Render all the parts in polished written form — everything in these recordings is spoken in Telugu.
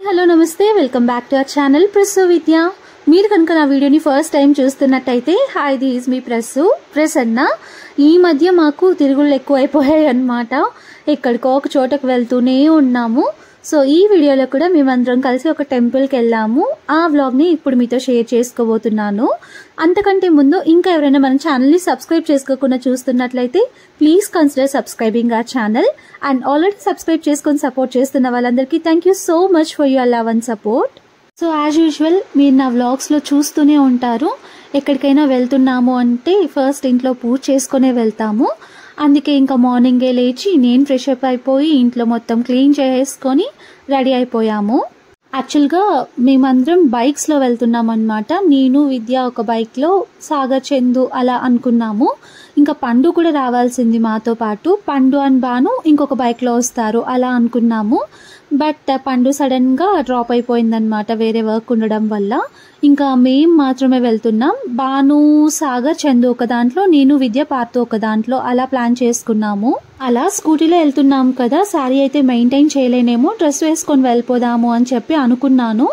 Hello namaste welcome back to our channel Prasu Vidya. మీరు కనుక నా వీడియోని ఫస్ట్ టైం చూస్తున్నట్టయితే హాయ్ దిస్ మీ ప్రసన్న. ఈ మధ్య మాకు తిరుగుళ్ళు ఎక్కువైపోయాయి అన్నమాట. ఎక్కడికో ఒక చోటకు వెళ్తూనే ఉన్నాము. సో ఈ వీడియోలో కూడా మేమందరం కలిసి ఒక టెంపుల్కి వెళ్ళాము. ఆ వ్లాగ్ని ఇప్పుడు మీతో షేర్ చేసుకోబోతున్నాను. అంతకంటే ముందు ఇంకా ఎవరైనా మన ఛానల్ని సబ్స్క్రైబ్ చేసుకోకుండా చూస్తున్నట్లయితే please consider subscribing our channel. And already subscribe చేసుకొని సపోర్ట్ చేస్తున్న వాళ్ళందరికీ thank you so much for your love and support. So as usual మీరు నా వ్లాగ్స్లో చూస్తూనే ఉంటారు. ఎక్కడికైనా వెళ్తున్నాము అంటే ఫస్ట్ ఇంట్లో పూజ చేసుకునే వెళ్తాము. అందుకే ఇంకా మార్నింగే లేచి నేను ఫ్రెష్ అప్ అయిపోయి ఇంట్లో మొత్తం క్లీన్ చేసుకొని రెడీ అయిపోయాము. యాక్చువల్గా మేమందరం బైక్స్లో వెళ్తున్నాం అనమాట. నేను విద్య ఒక బైక్లో, సాగర్ చందు అలా అనుకున్నాము. ఇంకా పండు కూడా రావాల్సింది మాతో పాటు. పండు అండ్ బాను ఇంకొక బైక్లో వస్తారు అలా అనుకున్నాము. బట్ పండు సడన్గా డ్రాప్ అయిపోయిందనమాట వేరే వర్క్ ఉండడం వల్ల. ఇంకా మేం మాత్రమే వెళ్తున్నాం. బాను, సాగర్, చందు ఒక దాంట్లో, నేను విద్య పార్తో ఒక దాంట్లో అలా ప్లాన్ చేసుకున్నాము. అలా స్కూటీలో వెళ్తున్నాం కదా, శారీ అయితే మెయింటైన్ చేయలేనేమో, డ్రెస్ వేసుకొని వెళ్ళిపోదాము అని చెప్పి అనుకున్నాను.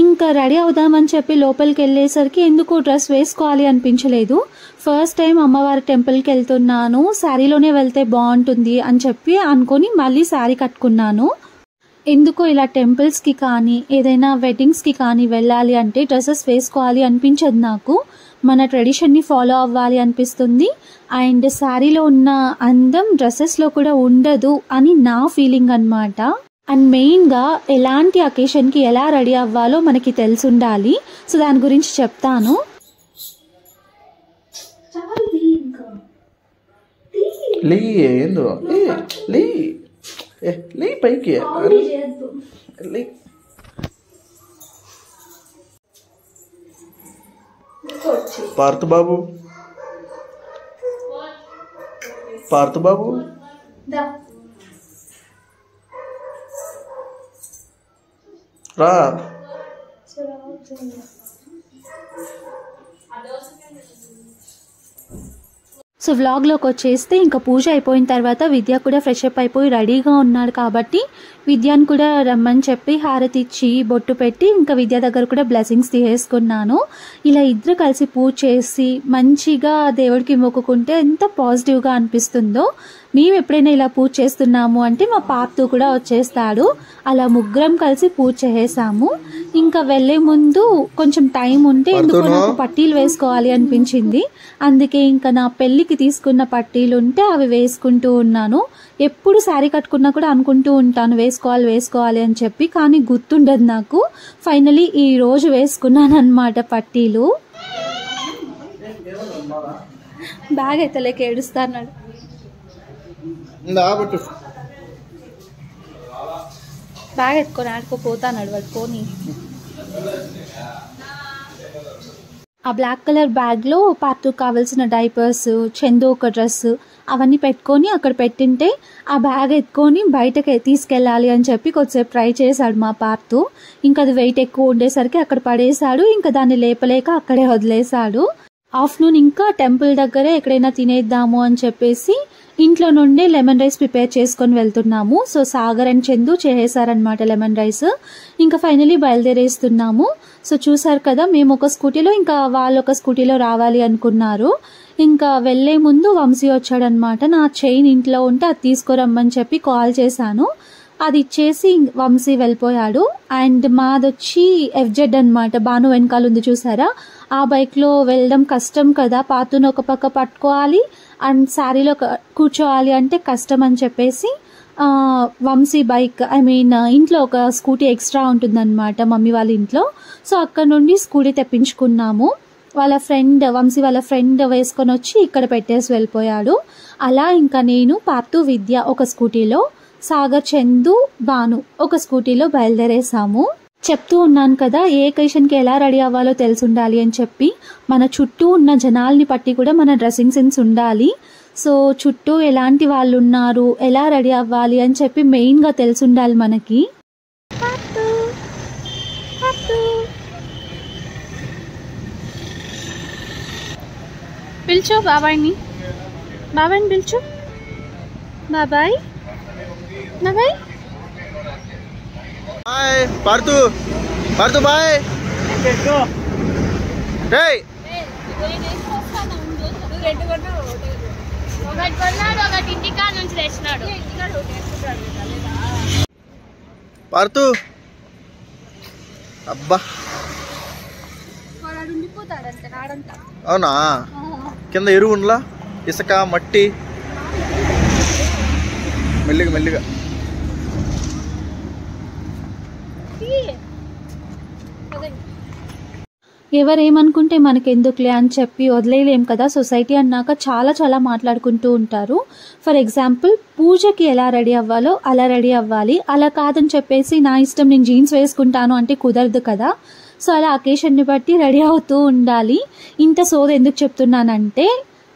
ఇంకా రెడీ అవుదామని చెప్పి లోపలికి వెళ్ళేసరికి ఎందుకు డ్రెస్ వేసుకోవాలి అనిపించలేదు. ఫస్ట్ టైం అమ్మవారి టెంపుల్కి వెళ్తున్నాను, శారీలోనే వెళ్తే బాగుంటుంది అని చెప్పి అనుకొని మళ్ళీ శారీ కట్టుకున్నాను. ఎందుకో ఇలా టెంపుల్స్కి కానీ ఏదైనా వెడ్డింగ్స్కి కానీ వెళ్ళాలి అంటే డ్రెస్సెస్ వేసుకోవాలి అనిపించదు నాకు. మన ట్రెడిషన్ని ఫాలో అవ్వాలి అనిపిస్తుంది. అండ్ శారీలో ఉన్న అందం డ్రెస్సెస్లో కూడా ఉండదు అని నా ఫీలింగ్ అన్నమాట. అండ్ మెయిన్గా ఎలాంటి అకేషన్కి ఎలా రెడీ అవ్వాలో మనకి తెలిసి ఉండాలి. సో దాని గురించి చెప్తాను. పైకి పార్థ బాబు రా. సో వ్లాగ్లోకి వచ్చేస్తే ఇంకా పూజ అయిపోయిన తర్వాత విద్య కూడా ఫ్రెష్ అప్ అయిపోయి రెడీగా ఉన్నాడు కాబట్టి విద్యను కూడా రమ్మని చెప్పి హారతి ఇచ్చి బొట్టు పెట్టి ఇంకా విద్య దగ్గర కూడా బ్లెస్సింగ్స్ తీసేసుకున్నాను. ఇలా ఇద్దరు కలిసి పూజ చేసి మంచిగా దేవుడికి మొక్కుకుంటే ఎంత పాజిటివ్గా అనిపిస్తుందో. మేము ఎప్పుడైనా ఇలా పూజ చేస్తున్నాము అంటే మా పార్తు కూడా వచ్చేస్తాడు. అలా ముగ్గురం కలిసి పూజ చేసేసాము. ఇంకా వెళ్లే ముందు కొంచెం టైం ఉంటే ఎందుకో నాకు పట్టీలు వేసుకోవాలి అనిపించింది. అందుకే ఇంకా నా పెళ్లికి తీసుకున్న పట్టీలు ఉంటే అవి వేసుకుంటూ ఉన్నాను. ఎప్పుడు శారీ కట్టుకున్నా కూడా అనుకుంటూ ఉంటాను వేసుకోవాలి అని చెప్పి, కానీ గుర్తుండదు నాకు. ఫైనలీ ఈ రోజు వేసుకున్నాను అన్నమాట పట్టీలు. బ్యాగ్ అయితే లేక ఏడుస్తాడు. బ్యాగ్ ఎత్తుకొని ఆడుకోపోతాడు వాడు పోనీ. ఆ బ్లాక్ కలర్ బ్యాగ్లో పార్తు కావాల్సిన డైపర్స్, చందు ఒక డ్రెస్ అవన్నీ పెట్టుకొని అక్కడ పెట్టింటే ఆ బ్యాగ్ ఎత్తుకొని బయటకి తీసుకెళ్ళాలి అని చెప్పి కొద్దిసేపు ట్రై చేశాడు మా పార్తు. ఇంకా అది వెయిట్ ఎక్కువ ఉండేసరికి అక్కడ పడేశాడు. ఇంకా దాన్ని లేపలేక అక్కడే వదిలేశాడు. ఆఫ్టర్నూన్ ఇంకా టెంపుల్ దగ్గరే ఎక్కడైనా తినేద్దాము అని చెప్పేసి ఇంట్లో నుండే లెమన్ రైస్ ప్రిపేర్ చేసుకొని వెళ్తున్నాము. సో సాగర్ అండ్ చందు చేసేసారనమాట లెమన్ రైస్. ఇంకా ఫైనలీ బయలుదేరేస్తున్నాము. సో చూసారు కదా, మేము ఒక స్కూటీలో ఇంకా వాళ్ళు ఒక స్కూటీలో రావాలి అనుకున్నారు. ఇంకా వెళ్లే ముందు వంశీ వచ్చాడనమాట. నా చైన్ ఇంట్లో ఉంటే అది తీసుకురమ్మని చెప్పి కాల్ చేశాను. అది ఇచ్చేసి వంశీ వెళ్ళిపోయాడు. అండ్ మాదొచ్చి FZ అనమాట. బాను వెనకాల ఉంది చూసారా, ఆ బైక్లో వెళ్ళడం కష్టం కదా, పాతును ఒక పక్క పట్టుకోవాలి అండ్ శారీలో కూర్చోవాలి అంటే కష్టం అని చెప్పేసి వంశీ బైక్, ఇంట్లో ఒక స్కూటీ ఎక్స్ట్రా ఉంటుందన్నమాట మమ్మీ వాళ్ళ ఇంట్లో. సో అక్కడ నుండి స్కూటీ తెప్పించుకున్నాము. వాళ్ళ ఫ్రెండ్, వంశీ వాళ్ళ ఫ్రెండ్ వేసుకొని వచ్చి ఇక్కడ పెట్టేసి వెళ్ళిపోయాడు. అలా ఇంకా నేను, పార్తు, విద్య ఒక స్కూటీలో, సాగర్, చందు, బాను ఒక స్కూటీలో బయలుదేరేసాము. చెప్తూ ఉన్నాను కదా, ఏ అకేషన్కి ఎలా రెడీ అవ్వాలో తెలిసి ఉండాలి అని చెప్పి. మన చుట్టూ ఉన్న జనాల్ని బట్టి కూడా మన డ్రెస్సింగ్ సెన్స్ ఉండాలి. సో చుట్టూ ఎలాంటి వాళ్ళు ఉన్నారు, ఎలా రెడీ అవ్వాలి అని చెప్పి మెయిన్గా తెలిసి ఉండాలి మనకి. పిలుచు బాబాయ్ని పిలుచు. బాబాయ్ బాయ్ పార్తు, పార్తు బాయ్. పార్తు అబ్బా అవునా, కింద ఎరువు ఉండలా, ఇసుక మట్టి, మెల్లిగా మెల్లిగా. ఎవరేమనుకుంటే మనకెందుకులే అని చెప్పి వదిలేయలేం కదా. సొసైటీ అన్నాక చాలా చాలా మాట్లాడుకుంటూ ఉంటారు. ఫర్ ఎగ్జాంపుల్ పూజకి ఎలా రెడీ అవ్వాలో అలా రెడీ అవ్వాలి. అలా కాదని చెప్పేసి నా ఇష్టం నేను జీన్స్ వేసుకుంటాను అంటే కుదరదు కదా. సో అలా అకేషన్ని బట్టి రెడీ అవుతూ ఉండాలి. ఇంత సోది ఎందుకు చెప్తున్నానంటే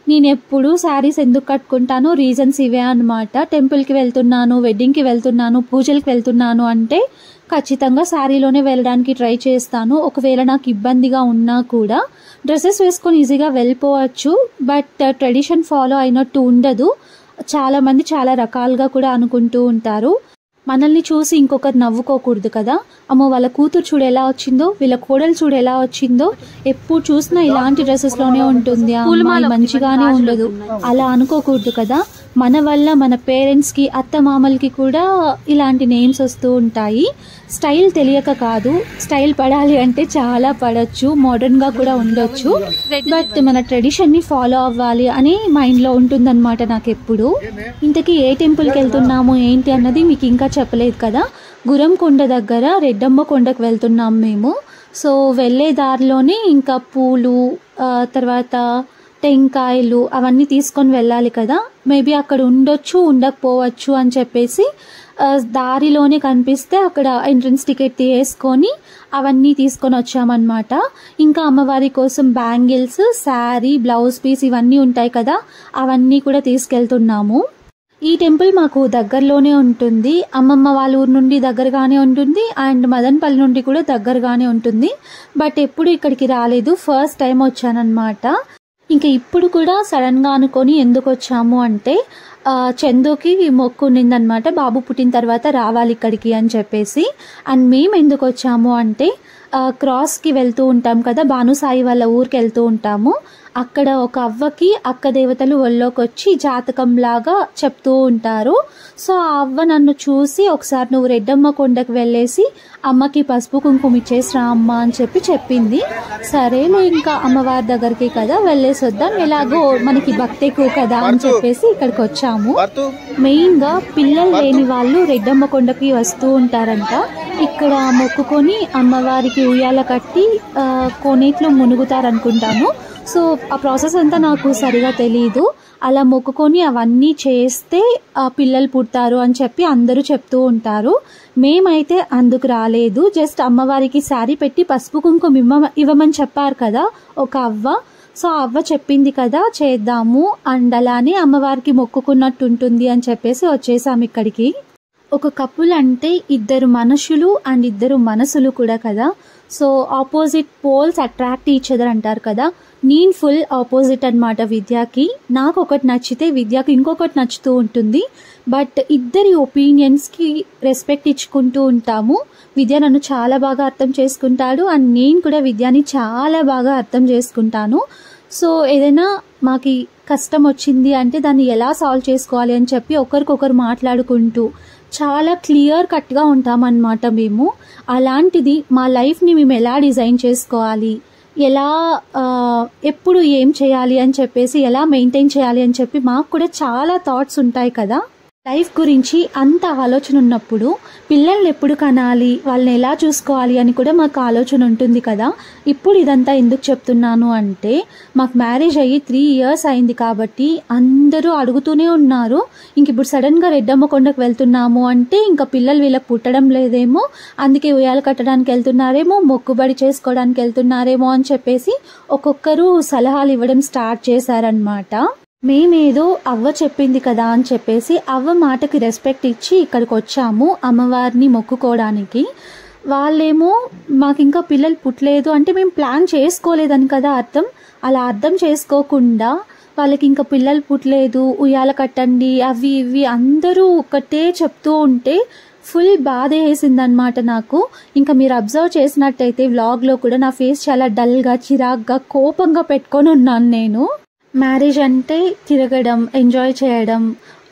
నేను ఎప్పుడు శారీస్ ఎందుకు కట్టుకుంటాను, రీజన్స్ ఇవే అనమాట. టెంపుల్కి వెళ్తున్నాను, వెడ్డింగ్కి వెళ్తున్నాను, పూజలకి వెళ్తున్నాను అంటే ఖచ్చితంగా శారీలోనే వెళ్ళడానికి ట్రై చేస్తాను. ఒకవేళ నాకు ఇబ్బందిగా ఉన్నా కూడా డ్రెస్సెస్ వేసుకొని ఈజీగా వెళ్ళిపోవచ్చు. బట్ ట్రెడిషన్ ఫాలో అయినట్టు ఉండదు. చాలామంది చాలా రకాలుగా కూడా అనుకుంటూ ఉంటారు. మనల్ని చూసి ఇంకొకరు నవ్వుకోకూడదు కదా. అమ్మో వాళ్ళ కూతురు చూడు ఎలా వచ్చిందో, వీళ్ళ కోడలు చూడు ఎలా వచ్చిందో, ఎప్పుడు చూసినా ఇలాంటి డ్రెస్సెస్లోనే ఉంటుంది, అమ్మాయి మంచిగానే ఉండదు అలా అనుకోకూడదు కదా. మన వల్ల మన పేరెంట్స్కి, అత్త మామలకి కూడా ఇలాంటి నేమ్స్ వస్తూ ఉంటాయి. స్టైల్ తెలియక కాదు, స్టైల్ పడాలి అంటే చాలా పడవచ్చు, మోడర్న్గా కూడా ఉండొచ్చు. బట్ మన ట్రెడిషన్ని ఫాలో అవ్వాలి అని మైండ్లో ఉంటుందన్నమాట నాకు ఎప్పుడు. ఇంతకీ ఏ టెంపుల్కి వెళ్తున్నాము ఏంటి అన్నది మీకు ఇంకా చెప్పలేదు కదా. గురంకొండ దగ్గర రెడ్డమ్మ కొండకు వెళ్తున్నాం మేము. సో వెళ్ళే దారిలోనే ఇంకా పూలు, తర్వాత టెంకాయలు అవన్నీ తీసుకొని వెళ్ళాలి కదా. మేబీ అక్కడ ఉండొచ్చు, ఉండకపోవచ్చు అని చెప్పేసి దారిలోనే కనిపిస్తే అక్కడ ఎంట్రన్స్ టికెట్ తీసుకొని అవన్నీ తీసుకొని వచ్చామన్నమాట. ఇంకా అమ్మవారి కోసం బ్యాంగిల్స్, శారీ, బ్లౌజ్ పీస్ ఇవన్నీ ఉంటాయి కదా, అవన్నీ కూడా తీసుకెళ్తున్నాము. ఈ టెంపుల్ మాకు దగ్గరలోనే ఉంటుంది. అమ్మమ్మ వాళ్ళ ఊరు నుండి దగ్గరగానే ఉంటుంది అండ్ మదనపల్లి నుండి కూడా దగ్గరగానే ఉంటుంది. బట్ ఎప్పుడు ఇక్కడికి రాలేదు, ఫస్ట్ టైం వచ్చానన్నమాట. ఇంకా ఇప్పుడు కూడా సడన్గా అనుకొని ఎందుకు వచ్చాము అంటే చందుకి మొక్కు ఉన్నిందనమాట, బాబు పుట్టిన తర్వాత రావాలి ఇక్కడికి అని చెప్పేసి. అండ్ మేము ఎందుకు వచ్చాము అంటే క్రాస్కి వెళ్తూ ఉంటాం కదా, భానుసాయి వాళ్ళ ఊరికి వెళ్తూ ఉంటాము. అక్కడ ఒక అవ్వకి అక్క దేవతలు ఒళ్ళోకి వచ్చి జాతకం లాగా చెప్తూ ఉంటారు. సో ఆ అవ్వ నన్ను చూసి ఒకసారి నువ్వు రెడ్డమ్మ కొండకు వెళ్ళేసి అమ్మకి పసుపు కుంకుమ ఇచ్చేసి రా అమ్మ అని చెప్పి చెప్పింది. సరేలే ఇంకా అమ్మవారి దగ్గరికి కదా వెళ్ళేసి వద్దాం, ఎలాగో మనకి భక్తి ఎక్కువ కదా అని చెప్పేసి ఇక్కడికి వచ్చాము. మెయిన్గా పిల్లలు లేని వాళ్ళు రెడ్డమ్మ కొండకి వస్తూ ఉంటారంట. ఇక్కడ మొక్కుకొని అమ్మవారికి ఉయ్యాల కట్టి కోనేట్లో మునుగుతారనుకుంటాను. సో ఆ ప్రాసెస్ అంతా నాకు సరిగా తెలియదు. అలా మొక్కుకొని అవన్నీ చేస్తే పిల్లలు పుడతారు అని చెప్పి అందరూ చెప్తూ ఉంటారు. మేమైతే అందుకు రాలేదు, జస్ట్ అమ్మవారికి శారీ పెట్టి పసుపు కుంకుమ ఇవ్వమని చెప్పారు కదా ఒక అవ్వ. సో అవ్వ చెప్పింది కదా చేద్దాము, అండ్ అలానే అమ్మవారికి మొక్కుకున్నట్టు ఉంటుంది అని చెప్పేసి వచ్చేసాము ఇక్కడికి. ఒక కపుల్ అంటే ఇద్దరు మనుషులు అండ్ ఇద్దరు మనసులు కూడా కదా. So opposite poles attract each other అంటారు కదా. నేను ఫుల్ ఆపోజిట్ అనమాట విద్యాకి. నాకు ఒకటి నచ్చితే విద్యాకి ఇంకొకటి నచ్చుతూ ఉంటుంది. బట్ ఇద్దరి ఒపీనియన్స్కి రెస్పెక్ట్ ఇచ్చుకుంటూ ఉంటాము. విద్య నన్ను చాలా బాగా అర్థం చేసుకుంటాడు అండ్ నేను కూడా విద్యాని చాలా బాగా అర్థం చేసుకుంటాను. సో ఏదైనా మాకు కష్టం వచ్చింది అంటే దాన్ని ఎలా సాల్వ్ చేసుకోవాలి అని చెప్పి ఒకరికొకరు మాట్లాడుకుంటూ చాలా క్లియర్ కట్గా ఉంటామన్నమాట మేము. అలాంటిది మా లైఫ్ని మేము ఎలా డిజైన్ చేసుకోవాలి, ఎలా ఎప్పుడు ఏం చేయాలి అని చెప్పేసి ఎలా మెయింటైన్ చేయాలి అని చెప్పి మాకు కూడా చాలా థాట్స్ ఉంటాయి కదా. లైఫ్ గురించి అంత ఆలోచన ఉన్నప్పుడు పిల్లల్ని ఎప్పుడు కనాలి, వాళ్ళని ఎలా చూసుకోవాలి అని కూడా మాకు ఆలోచన ఉంటుంది కదా. ఇప్పుడు ఇదంతా ఎందుకు చెప్తున్నాను అంటే మాకు మ్యారేజ్ అయ్యి 3 years అయింది కాబట్టి అందరూ అడుగుతూనే ఉన్నారు, ఇంక ఇప్పుడు సడన్గా రెడ్డమ్మ కొండకు వెళ్తున్నాము అంటే ఇంకా పిల్లలు వీళ్ళకి పుట్టడం లేదేమో, అందుకే ఉయ్యాలు కట్టడానికి వెళ్తున్నారేమో, మొక్కుబడి చేసుకోవడానికి వెళ్తున్నారేమో అని చెప్పేసి ఒక్కొక్కరు సలహాలు ఇవ్వడం స్టార్ట్ చేశారనమాట. మేమేదో అవ్వ చెప్పింది కదా అని చెప్పేసి అవ్వ మాటకి రెస్పెక్ట్ ఇచ్చి ఇక్కడికి వచ్చాము అమ్మవారిని మొక్కుకోవడానికి. వాళ్ళేమో మాకు ఇంకా పిల్లలు పుట్టలేదు అంటే మేము ప్లాన్ చేసుకోలేదని కదా అర్థం. అలా అర్థం చేసుకోకుండా వాళ్ళకి ఇంకా పిల్లలు పుట్టలేదు, ఉయ్యాల కట్టండి, అవి ఇవి అందరూ ఒక్కటే చెప్తూ ఉంటే ఫుల్ బాధ వేసిందనమాట నాకు. ఇంకా మీరు అబ్జర్వ్ చేసినట్టయితే వ్లాగ్లో కూడా నా ఫేస్ చాలా డల్గా, చిరాగ్గా, కోపంగా పెట్టుకొని ఉన్నాను నేను. మ్యారేజ్ అంటే తిరగడం, ఎంజాయ్ చేయడం,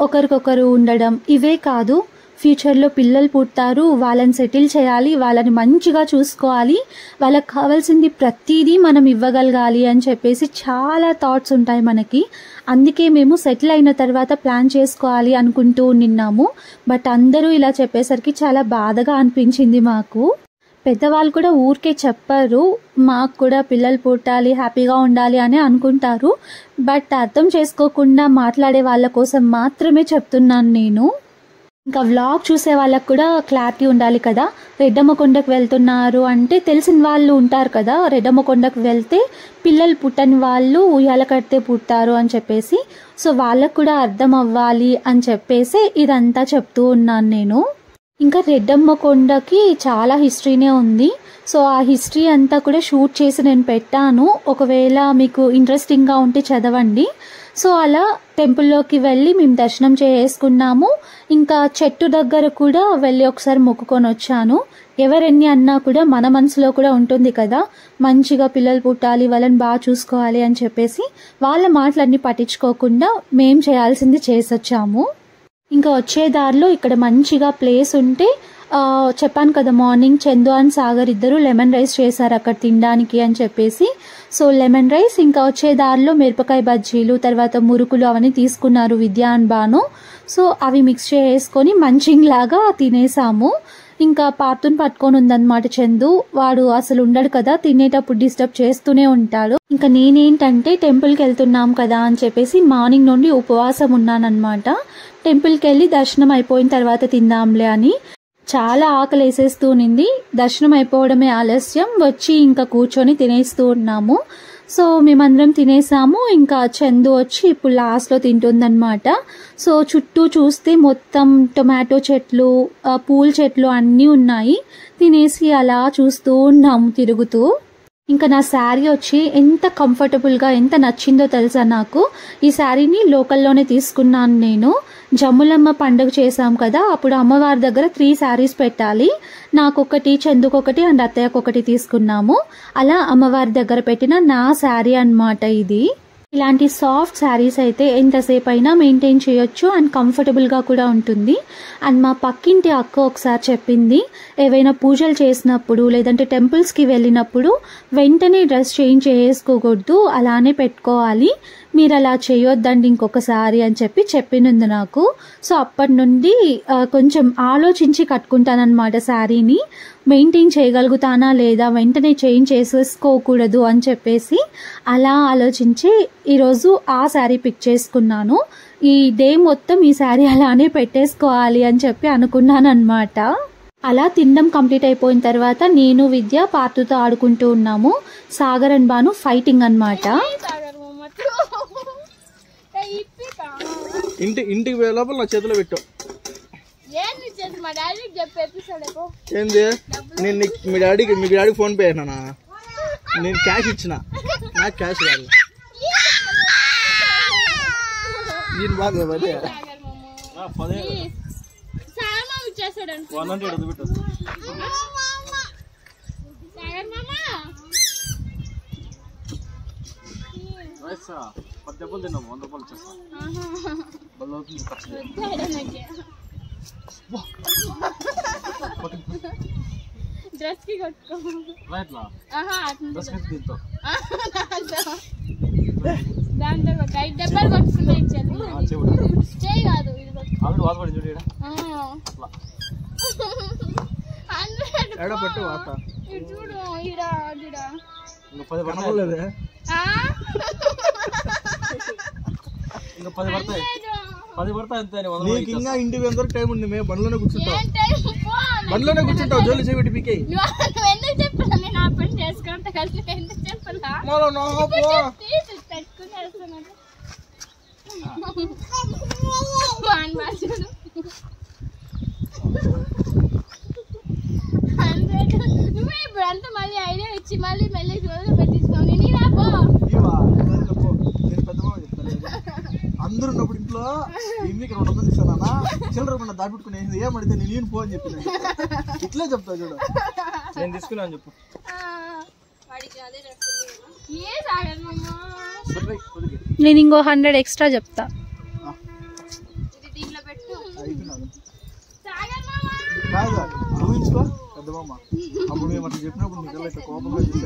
ఒకరికొకరు ఉండడం ఇవే కాదు. ఫ్యూచర్లో పిల్లలు పుడతారు, వాళ్ళని సెటిల్ చేయాలి, వాళ్ళని మంచిగా చూసుకోవాలి, వాళ్ళకి కావాల్సింది ప్రతిదీ మనం ఇవ్వగలగాలి అని చెప్పేసి చాలా థాట్స్ ఉంటాయి మనకి. అందుకే మేము సెటిల్ అయిన తర్వాత ప్లాన్ చేసుకోవాలి అనుకుంటూ నిన్నాము. బట్ అందరూ ఇలా చెప్పేసరికి చాలా బాధగా అనిపించింది మాకు. పెద్దవాళ్ళు కూడా ఊరికే చెప్పరు, మాకు కూడా పిల్లలు పుట్టాలి, హ్యాపీగా ఉండాలి అని అనుకుంటారు. బట్ అర్థం చేసుకోకుండా మాట్లాడే వాళ్ళ కోసం మాత్రమే చెప్తున్నాను నేను. ఇంకా వ్లాగ్ చూసే వాళ్ళకు కూడా క్లారిటీ ఉండాలి కదా. రెడ్డమ్మకొండకు వెళ్తున్నారు అంటే తెలిసిన వాళ్ళు ఉంటారు కదా, రెడ్డమ్మకొండకు వెళ్తే పిల్లలు పుట్టని వాళ్ళు ఉయ్యాల కడితే పుట్టారు అని చెప్పేసి. సో వాళ్ళకు కూడా అర్థం అవ్వాలి అని చెప్పేసి ఇదంతా చెప్తూ ఉన్నాను నేను. ఇంకా రెడ్డమ్మకొండకి చాలా హిస్టరీనే ఉంది. సో ఆ హిస్టరీ అంతా కూడా షూట్ చేసి నేను పెట్టాను, ఒకవేళ మీకు ఇంట్రెస్టింగ్గా ఉంటే చదవండి. సో అలా టెంపుల్లోకి వెళ్ళి మేము దర్శనం చేసుకున్నాము. ఇంకా చెట్టు దగ్గర కూడా వెళ్ళి ఒకసారి మొక్కుకొని వచ్చాను. ఎవరెన్ని అన్నా కూడా మన మనసులో కూడా ఉంటుంది కదా, మంచిగా పిల్లలు పుట్టాలి, వాళ్ళని బాగా చూసుకోవాలి అని చెప్పేసి వాళ్ళ మాటలన్నీ పట్టించుకోకుండా మేం చేయాల్సింది చేసొచ్చాము. ఇంకా వచ్చే దారిలో ఇక్కడ మంచిగా ప్లేస్ ఉంటే చెప్పాను కదా, మార్నింగ్ చందు అండ్ సాగర్ ఇద్దరు లెమన్ రైస్ చేశారు అక్కడ తినడానికి అని చెప్పేసి. సో లెమన్ రైస్, ఇంకా వచ్చే దారిలో మిరపకాయ బజ్జీలు, తర్వాత మురుకులు అవన్నీ తీసుకున్నారు విద్యా అండ్ బాను. సో అవి మిక్స్ చేసుకొని మంచింగ్ లాగా తినేసాము. ఇంకా పార్తుని పట్టుకొని ఉందన్నమాట చందు. వాడు అసలు ఉండడు కదా, తినేటప్పుడు డిస్టర్బ్ చేస్తూనే ఉంటాడు. ఇంకా నేనేంటంటే టెంపుల్కి వెళ్తున్నాం కదా అని చెప్పేసి మార్నింగ్ నుండి ఉపవాసం ఉన్నానన్నమాట. టెంపుల్కి వెళ్ళి దర్శనం అయిపోయిన తర్వాత తిందాంలే అని. చాలా ఆకలి వేసేస్తూ ఉన్నింది. దర్శనం అయిపోవడమే ఆలస్యం, వచ్చి ఇంకా కూర్చొని తినేస్తూ ఉన్నాము. సో మేమందరం తినేసాము. ఇంకా చందు వచ్చి ఇప్పుడు లాస్ట్లో తింటుందన్నమాట. సో చుట్టూ చూస్తే మొత్తం టొమాటో చెట్లు, పూల చెట్లు అన్నీ ఉన్నాయి. తినేసి అలా చూస్తూ ఉన్నాము తిరుగుతూ. ఇంకా నా శారీ వచ్చి ఎంత కంఫర్టబుల్గా, ఎంత నచ్చిందో తెలుసా నాకు. ఈ శారీని లోకల్లోనే తీసుకున్నాను నేను. జమ్ములమ్మ పండుగ చేసాం కదా, అప్పుడు అమ్మవారి దగ్గర 3 శారీస్ పెట్టాలి. నాకొకటి, చందుకొకటి అండ్ అత్తయ్యకొకటి తీసుకున్నాము. అలా అమ్మవారి దగ్గర పెట్టిన నా శారీ అన్నమాట ఇది. ఇలాంటి సాఫ్ట్ శారీస్ అయితే ఎంతసేపు అయినా మెయింటైన్ చేయొచ్చు అండ్ కంఫర్టబుల్గా కూడా ఉంటుంది. అండ్ మా పక్కింటి అక్క ఒకసారి చెప్పింది, ఏవైనా పూజలు చేసినప్పుడు లేదంటే టెంపుల్స్కి వెళ్ళినప్పుడు వెంటనే డ్రెస్ చేంజ్ చేసుకోకూడదు, అలానే పెట్టుకోవాలి, మీరు అలా చేయొద్దండి ఇంకొకసారి అని చెప్పినందు నాకు. సో అప్పటి నుండి కొంచెం ఆలోచించి కట్టుకుంటానన్నమాట శారీని. మెయింటైన్ చేయగలుగుతానా లేదా, వెంటనే చేంజ్ చేసేసుకోకూడదు అని చెప్పేసి అలా ఆలోచించి ఈరోజు ఆ శారీ పిక్ చేసుకున్నాను. ఈ డే మొత్తం ఈ శారీ అలానే పెట్టేసుకోవాలి అని చెప్పి అనుకున్నాను అనమాట. అలా తినడం కంప్లీట్ అయిపోయిన తర్వాత నేను విద్య పార్తుతో ఆడుకుంటూ ఉన్నాము. సాగర్ అండ్ బాను ఫైటింగ్ అన్నమాట. ఇంటికి లోపల నా చేతిలో పెట్టు. ఏంది నేను మీ డాడీకి ఫోన్ పే అయినా, నేను క్యాష్ ఇచ్చిన, నాకు క్యాష్ కాదు. నేను బాగా డబ్బులు తిన్నాము, 100 రూపాయలు డ్రెస్ కి కొట్టుకో దాంట్లో 5 డబ్బాలు కొట్టుకున్నాయి. స్టే కాదు చూడు ఈడ ఇంకా ఇంటికి ఎంతవరకు టైం ఉంది, మేము బండ్లోనే కూర్చుంటావు జోలి చేయబెట్టి పీకే. ఇప్పుడు అంతా మళ్ళీ ఐడియా ఇచ్చి మళ్ళీ మెల్లగా పెట్టించుకోండి. అందరూ ఉన్నప్పుడు ఇంట్లో ఇన్నికి 200 ఇస్తానా చిల్లర కూడా దాపెట్టుకుని ఏమడితే నేను పో అని చెప్పి ఇట్లే చెప్తా చూడు నేను తీసుకున్నా అని చెప్పు నేను ఇంకో 100 ఎక్స్ట్రా చెప్తా కాదు ఊహించుకో పెద్దమ్మ అప్పుడు మేము అట్లా చెప్పినప్పుడు నీకల్లా ఇట్లా కోపంగా చూసి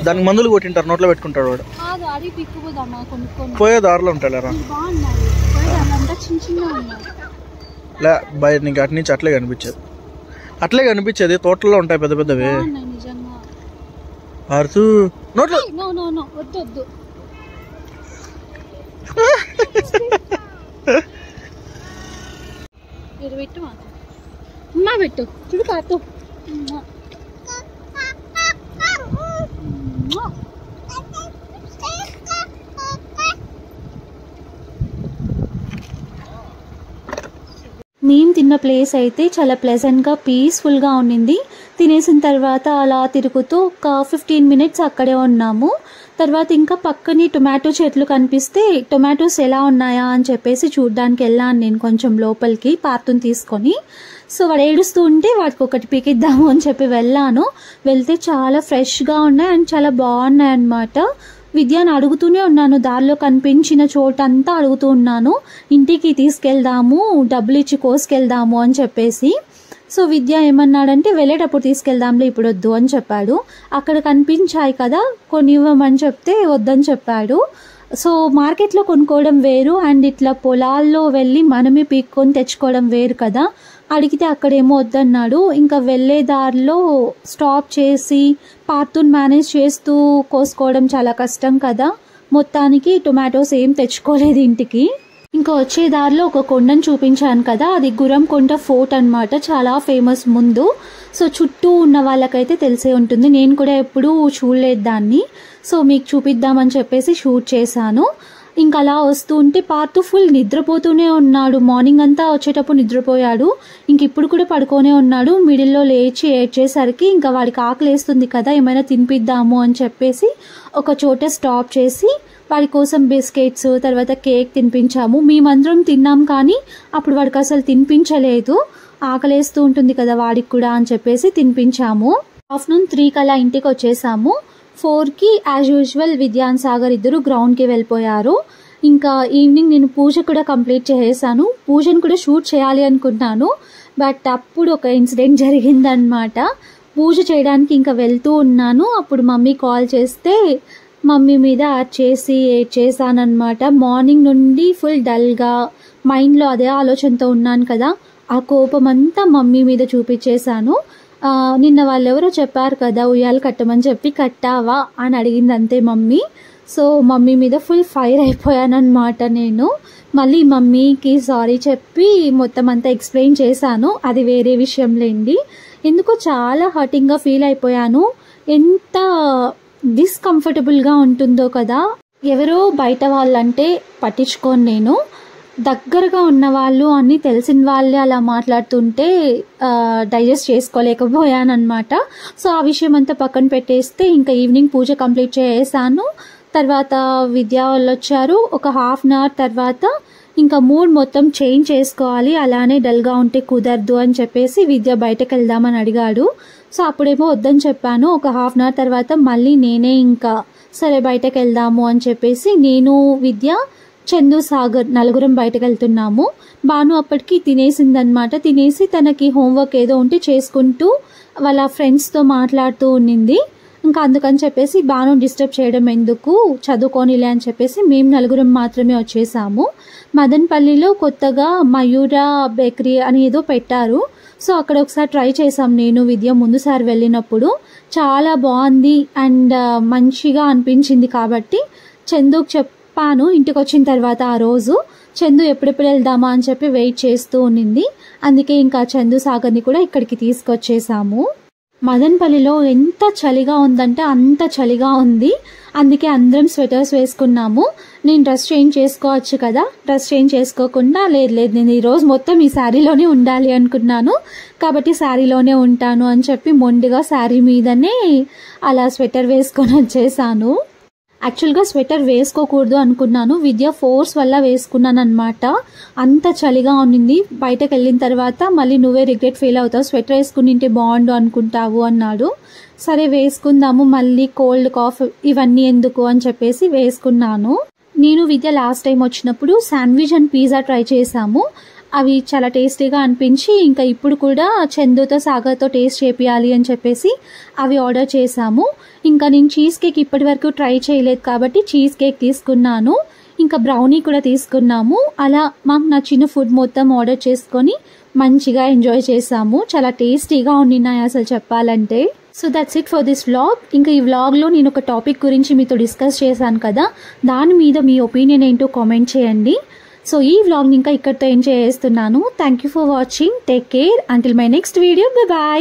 దానికి మందులు కొట్టింటారు నోట్లో పెట్టుకుంటాడు వాడు పోయే దారిలో ఉంటారా లే బయట నీకు అటు నుంచి అట్లే కనిపించేది తోటల్లో ఉంటాయి పెద్ద పెద్దవి ఆరుతూ నోట్లో పెట్టు చూడు కాదు మేము తిన్న ప్లేస్ అయితే చాలా ప్లెజెంట్గా పీస్ఫుల్గా ఉండింది. తినేసిన తర్వాత అలా తిరుగుతూ ఒక 15 మినిట్స్ అక్కడే ఉన్నాము. తర్వాత ఇంకా పక్కనే టొమాటో చెట్లు కనిపిస్తే టొమాటోస్ ఎలా ఉన్నాయా అని చెప్పేసి చూడడానికి వెళ్ళాను నేను కొంచెం లోపలికి పార్తుని తీసుకొని. సో వాడు ఏడుస్తూ ఉంటే వాడికి ఒకటి పీకిద్దాము అని చెప్పి వెళ్ళాను. వెళ్తే చాలా ఫ్రెష్గా ఉన్నాయి అండ్ చాలా బాగున్నాయి అన్నమాట. విద్యను అడుగుతూనే ఉన్నాను, దారిలో కనిపించిన చోటంతా అడుగుతూ ఉన్నాను, ఇంటికి తీసుకెళ్దాము డబ్బులు ఇచ్చి కోసుకెళ్దాము అని చెప్పేసి. సో విద్య ఏమన్నాడంటే వెళ్ళేటప్పుడు తీసుకెళ్దాంలే ఇప్పుడు వద్దు అని చెప్పాడు. అక్కడ కనిపించాయి కదా కొన్ని ఇవ్వమని చెప్తే వద్దని చెప్పాడు. సో మార్కెట్లో కొనుక్కోవడం వేరు అండ్ ఇట్లా పొలాల్లో వెళ్ళి మనమే పీక్కొని తెచ్చుకోవడం వేరు కదా. అడిగితే అక్కడేమో వద్దన్నాడు. ఇంకా వెళ్ళే దారిలో స్టాప్ చేసి పార్తుని మేనేజ్ చేస్తూ కోసుకోవడం చాలా కష్టం కదా. మొత్తానికి టొమాటోస్ ఏం తెచ్చుకోలేదు ఇంటికి. ఇంకా వచ్చే దారిలో ఒక కొండను చూపించాను కదా, అది గురంకొండ ఫోర్ట్ అన్నమాట, చాలా ఫేమస్ ముందు. సో చుట్టూ ఉన్న వాళ్ళకైతే తెలిసే ఉంటుంది, నేను కూడా ఎప్పుడూ చూడలేదు దాన్ని. సో మీకు చూపిద్దామని చెప్పేసి షూట్ చేశాను. ఇంకా అలా వస్తూ ఉంటే పార్తు ఫుల్ నిద్రపోతూనే ఉన్నాడు. మార్నింగ్ అంతా వచ్చేటప్పుడు నిద్రపోయాడు, ఇంక ఇప్పుడు కూడా పడుకోనే ఉన్నాడు. మిడిల్లో లేచి ఏడ్చేసరికి ఇంకా వాడికి ఆకలి వేస్తుంది కదా, ఏమైనా తినిపిద్దాము అని చెప్పేసి ఒక చోట స్టాప్ చేసి వాడి కోసం బిస్కెట్స్ తర్వాత కేక్ తినిపించాము. మేమందరం తిన్నాం కానీ అప్పుడు వాడికి అసలు తినిపించలేదు, ఆకలేస్తూ ఉంటుంది కదా వాడికి కూడా అని చెప్పేసి తినిపించాము. ఆఫ్టర్నూన్ 3కి అలా ఇంటికి వచ్చేసాము. 4కి యాజ్ యూజువల్ విద్యాన్ సాగర్ ఇద్దరు గ్రౌండ్కి వెళ్ళిపోయారు. ఇంకా ఈవినింగ్ నేను పూజ కూడా కంప్లీట్ చేసేసాను. పూజను కూడా షూట్ చేయాలి అనుకున్నాను, బట్ అప్పుడు ఒక ఇన్సిడెంట్ జరిగిందనమాట. పూజ చేయడానికి ఇంకా వెళ్తూ ఉన్నాను, అప్పుడు మమ్మీ కాల్ చేస్తే మమ్మీ మీద చేసి చేశానమాట. మార్నింగ్ నుండి ఫుల్ డల్గా మైండ్లో అదే ఆలోచనతో ఉన్నాను కదా, ఆ కోపం అంతా మమ్మీ మీద చూపించేశాను. నిన్న వాళ్ళెవరో చెప్పారు కదా ఉయ్యాలు కట్టమని చెప్పి, కట్టావా అని అడిగింది అంతే మమ్మీ. సో మమ్మీ మీద ఫుల్ ఫైర్ అయిపోయానమాట నేను. మళ్ళీ మమ్మీకి సారీ చెప్పి మొత్తం అంతా ఎక్స్ప్లెయిన్ చేశాను, అది వేరే విషయం లేండి. ఎందుకో చాలా హర్టింగ్గా ఫీల్ అయిపోయాను. ఎంత డిస్కంఫర్టబుల్గా ఉంటుందో కదా. ఎవరో బయట వాళ్ళంటే పట్టించుకోను నేను, దగ్గరగా ఉన్న వాళ్ళు అన్నీ తెలిసిన వాళ్ళే అలా మాట్లాడుతుంటే డైజెస్ట్ చేసుకోలేకపోయానమాట. సో ఆ విషయం అంతా పక్కన పెట్టేస్తే ఇంకా ఈవినింగ్ పూజ కంప్లీట్ చేసాను. తర్వాత విద్యా వాళ్ళు వచ్చారు. ఒక ½ అన్ అవర్ తర్వాత ఇంకా మూడ్ మొత్తం చేంజ్ చేసుకోవాలి, అలానే డల్గా ఉంటే కుదరదు అని చెప్పేసి విద్య బయటకు వెళ్దామని అడిగాడు. సో అప్పుడేమో వద్దని చెప్పాను. ఒక ½ అన్ అవర్ తర్వాత మళ్ళీ నేనే ఇంకా సరే బయటకు వెళ్దాము అని చెప్పేసి నేను విద్య చందు సాగర్ నలుగురం బయటకు వెళ్తున్నాము. బాను అప్పటికి తినేసిందనమాట. తినేసి తనకి హోంవర్క్ ఏదో ఉంటే చేసుకుంటూ వాళ్ళ ఫ్రెండ్స్తో మాట్లాడుతూ ఉన్నింది. ఇంకా అందుకని చెప్పేసి బాను డిస్టర్బ్ చేయడం ఎందుకు, చదువుకోనిలే అని చెప్పేసి మేము నలుగురం మాత్రమే వచ్చేసాము. మదన్పల్లిలో కొత్తగా మయూరా బేకరీ అని ఏదో పెట్టారు. సో అక్కడ ఒకసారి ట్రై చేసాం నేను విద్య ముందుసారి వెళ్ళినప్పుడు. చాలా బాగుంది అండ్ మంచిగా అనిపించింది కాబట్టి చందుకు చెప్పాను. ఇంటికి వచ్చిన తర్వాత ఆ రోజు చందు ఎప్పుడెప్పుడు వెళ్దామా అని చెప్పి వెయిట్ చేస్తూ ఉన్నింది. అందుకే ఇంకా చందు సాగర్ని కూడా ఇక్కడికి తీసుకొచ్చేసాము. మదనపల్లిలో ఎంత చలిగా ఉందంటే అంత చలిగా ఉంది. అందుకే అందరం స్వెటర్స్ వేసుకున్నాము. నేను డ్రెస్ చేంజ్ చేసుకోవచ్చు కదా, డ్రెస్ చేంజ్ చేసుకోకుండా లేదు నేను ఈరోజు మొత్తం ఈ శారీలోనే ఉండాలి అనుకున్నాను. కాబట్టి శారీలోనే ఉంటాను అని చెప్పి మొండిగా శారీ మీదనే అలా స్వెటర్ వేసుకొని వచ్చేసాను. యాక్చువల్గా స్వెటర్ వేసుకోకూడదు అనుకున్నాను, విద్య ఫోర్స్ వల్ల వేసుకున్నాను అనమాట. అంత చలిగా ఉన్నింది. బయటకు వెళ్ళిన తర్వాత మళ్ళీ నువ్వే రిగ్రెట్ ఫీల్ అవుతావు, స్వెటర్ వేసుకునింటే బాగుండు అనుకుంటావు అన్నాడు. సరే వేసుకుందాము, మళ్ళీ కోల్డ్ కాఫ్ ఇవన్నీ ఎందుకు అని చెప్పేసి వేసుకున్నాను. నేను విద్య లాస్ట్ టైం వచ్చినప్పుడు శాండ్విచ్ అండ్ పిజ్జా ట్రై చేసాము. అవి చాలా టేస్టీగా అనిపించి ఇంకా ఇప్పుడు కూడా చందుతో సాగర్తో టేస్ట్ చేపియాలి అని చెప్పేసి అవి ఆర్డర్ చేసాము. ఇంకా నేను చీజ్ కేక్ ఇప్పటి వరకు ట్రై చేయలేదు కాబట్టి చీజ్ కేక్ తీసుకున్నాను. ఇంకా బ్రౌనీ కూడా తీసుకున్నాము. అలా మాకు నచ్చిన ఫుడ్ మొత్తం ఆర్డర్ చేసుకొని మంచిగా ఎంజాయ్ చేసాము. చాలా టేస్టీగా ఉన్నాయి అసలు చెప్పాలంటే. So that's it for this vlog. ఇంకా ఈ వ్లాగ్లో నేను ఒక టాపిక్ గురించి మీతో డిస్కస్ చేశాను కదా, దాని మీద మీ ఒపీనియన్ ఏంటో కామెంట్ చేయండి. సో ఈ వ్లాగ్ని ఇంకా ఇక్కడితో ఎంజాయ్ చేస్తున్నాను. Thank you for watching. Take care until my next video. Bye.